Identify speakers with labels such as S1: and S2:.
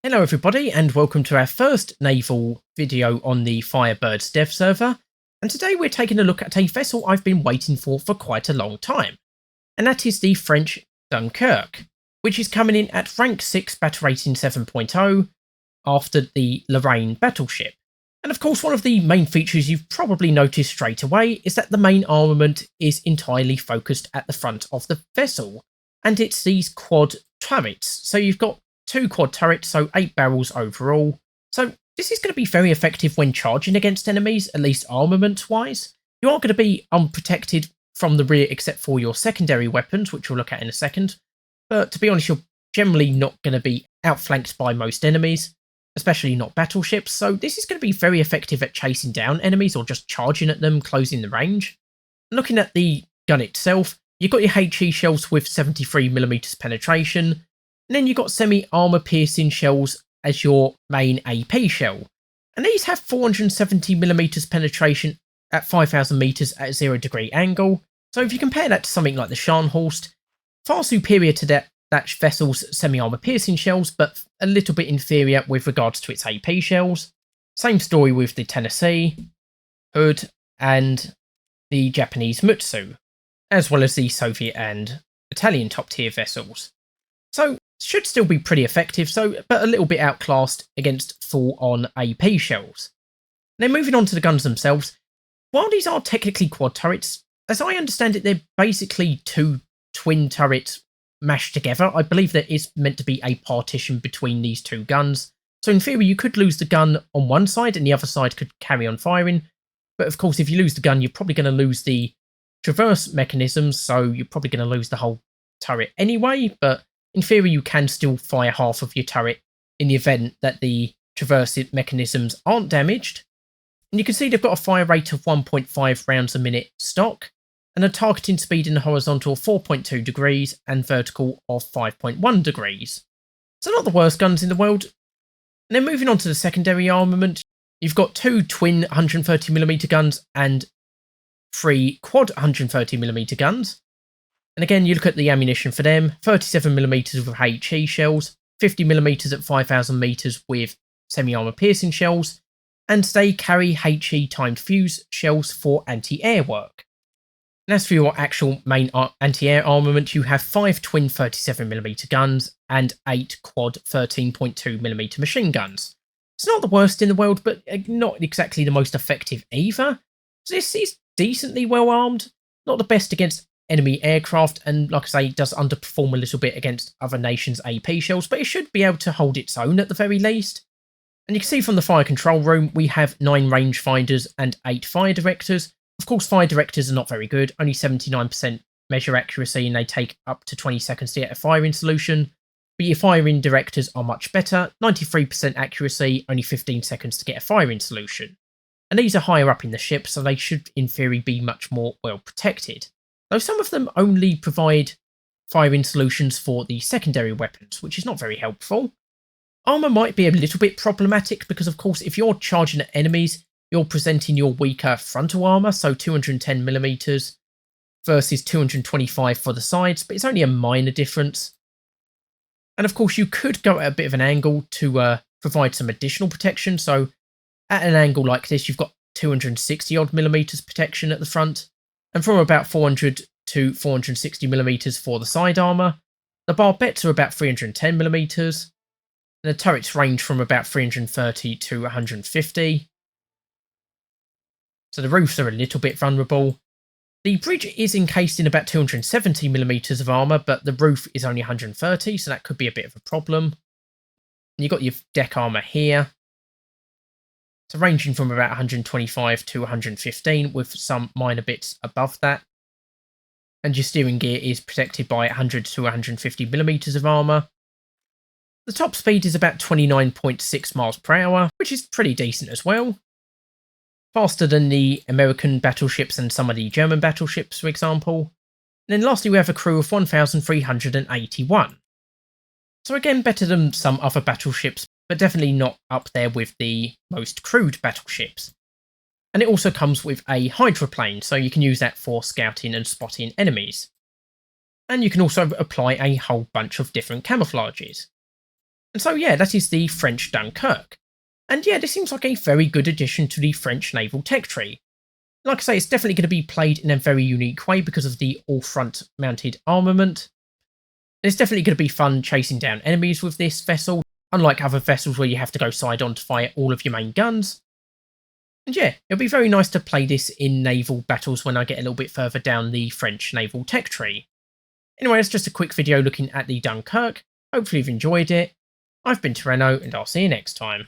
S1: Hello everybody and welcome to our first naval video on the Firebirds dev server, and today we're taking a look at a vessel I've been waiting for quite a long time, and that is the French Dunkirk, which is coming in at rank 6 battle rating 7.0 after the Lorraine battleship. And of course one of the main features you've probably noticed straight away is that the main armament is entirely focused at the front of the vessel, and it's these quad turrets. So you've got 2 quad turrets, so 8 barrels overall. So this is going to be very effective when charging against enemies, at least armament-wise. You are going to be unprotected from the rear except for your secondary weapons, which we'll look at in a second. But to be honest, you're generally not going to be outflanked by most enemies, especially not battleships. So this is going to be very effective at chasing down enemies or just charging at them, closing the range. Looking at the gun itself, you've got your HE shells with 73mm penetration, and then you've got semi-armour piercing shells as your main AP shell. And these have 470mm penetration at 5,000 metres at a 0° angle. So if you compare that to something like the Scharnhorst, far superior to that vessel's semi-armour piercing shells, but a little bit inferior with regards to its AP shells. Same story with the Tennessee, Hood, and the Japanese Mutsu, as well as the Soviet and Italian top-tier vessels. So should still be pretty effective, but a little bit outclassed against full-on AP shells. Then moving on to the guns themselves, while these are technically quad turrets, as I understand it, they're basically 2 twin turrets mashed together. I believe there is meant to be a partition between these 2 guns. So in theory, you could lose the gun on one side and the other side could carry on firing. But of course, if you lose the gun, you're probably going to lose the traverse mechanisms, so you're probably going to lose the whole turret anyway, but in theory, you can still fire half of your turret in the event that the traverse mechanisms aren't damaged. And you can see they've got a fire rate of 1.5 rounds a minute stock, and a targeting speed in the horizontal of 4.2 degrees and vertical of 5.1 degrees. So not the worst guns in the world. And then moving on to the secondary armament, you've got 2 twin 130mm guns and 3 quad 130mm guns. And again, you look at the ammunition for them, 37mm with HE shells, 50mm at 5,000 metres with semi-armour piercing shells, and they carry HE timed fuse shells for anti-air work. And as for your actual main anti-air armament, you have 5 twin 37mm guns and 8 quad 13.2mm machine guns. It's not the worst in the world, but not exactly the most effective either. So this is decently well armed, not the best against enemy aircraft, and like I say, it does underperform a little bit against other nations' AP shells, but it should be able to hold its own at the very least. And you can see from the fire control room, we have 9 rangefinders and 8 fire directors. Of course, fire directors are not very good, only 79% measure accuracy, and they take up to 20 seconds to get a firing solution. But your firing directors are much better, 93% accuracy, only 15 seconds to get a firing solution. And these are higher up in the ship, so they should, in theory, be much more well protected. Though some of them only provide firing solutions for the secondary weapons, which is not very helpful. Armour might be a little bit problematic because, of course, if you're charging at enemies, you're presenting your weaker frontal armour, so 210mm versus 225 for the sides, but it's only a minor difference. And of course, you could go at a bit of an angle to provide some additional protection, so at an angle like this, you've got 260-odd mm protection at the front, and from about 400 to 460mm for the side armour. The barbettes are about 310mm, and the turrets range from about 330 to 150. So the roofs are a little bit vulnerable. The bridge is encased in about 270mm of armour, but the roof is only 130, so that could be a bit of a problem. And you've got your deck armour here. So ranging from about 125 to 115 with some minor bits above that. And your steering gear is protected by 100 to 150mm of armour. The top speed is about 29.6 miles per hour, which is pretty decent as well. Faster than the American battleships and some of the German battleships, for example. And then lastly, we have a crew of 1,381. So again, better than some other battleships, but definitely not up there with the most crewed battleships. And it also comes with a hydroplane, so you can use that for scouting and spotting enemies. And you can also apply a whole bunch of different camouflages. And so yeah, that is the French Dunkirk. And yeah, this seems like a very good addition to the French naval tech tree. Like I say, it's definitely going to be played in a very unique way because of the all-front mounted armament. And it's definitely going to be fun chasing down enemies with this vessel, unlike other vessels where you have to go side on to fire all of your main guns. And yeah, it'll be very nice to play this in naval battles when I get a little bit further down the French naval tech tree. Anyway, that's just a quick video looking at the Dunkirk. Hopefully you've enjoyed it. I've been Tyranno, and I'll see you next time.